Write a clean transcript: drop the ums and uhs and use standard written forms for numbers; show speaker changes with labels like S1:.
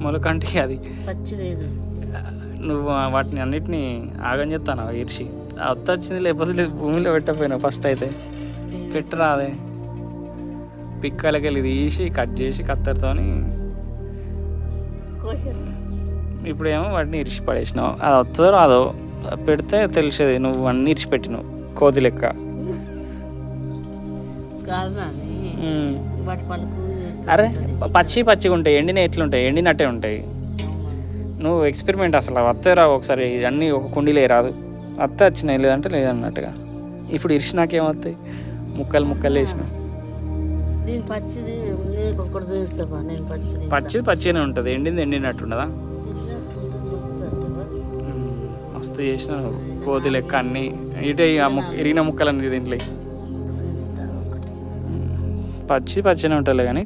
S1: మొలకంటే అది
S2: పచ్చి లేదు.
S1: నువ్వు వాటిని అన్నిటినీ ఆగం చెప్తాను ఇరిచి అత్త వచ్చింది, లేకపోతే లేదు భూమిలో పెట్టకపోయినావు. ఫస్ట్ అయితే పెట్టరాదే, పిక్కలకి వెళ్ళి తీసి కట్ చేసి కత్తెరతోని. ఇప్పుడేమో వాటిని ఇరిచి పడేసినావు. అది వస్తుందో రాదో పెడితే తెలిసేది. నువ్వు అన్నీ ఇరిచి పెట్టినావు కోతి లెక్క. అరే పచ్చిగా ఉంటాయి, ఎండిన ఎట్లుంటాయి, ఎండినట్టే ఉంటాయి. నువ్వు ఎక్స్పెరిమెంట్ అసలు వస్తేరా ఒకసారి అన్నీ ఒక కుండీలే రాదు. అత్త వచ్చినాయి, లేదంటే లేదన్నట్టుగా. ఇప్పుడు ఇరిచి నాకేమవుతాయి, ముక్కలు ముక్కలు వేసినావు. పచ్చిది పచ్చిగానే ఉంటుంది, ఎండింది ఎండినట్టు ఉండదా? మస్తు చేసిన కోతి లెక్క అన్నీ. ఇటే ఇరిగిన ముక్కలన్నీ దీంట్లో పచ్చిగానే ఉంటుంది కానీ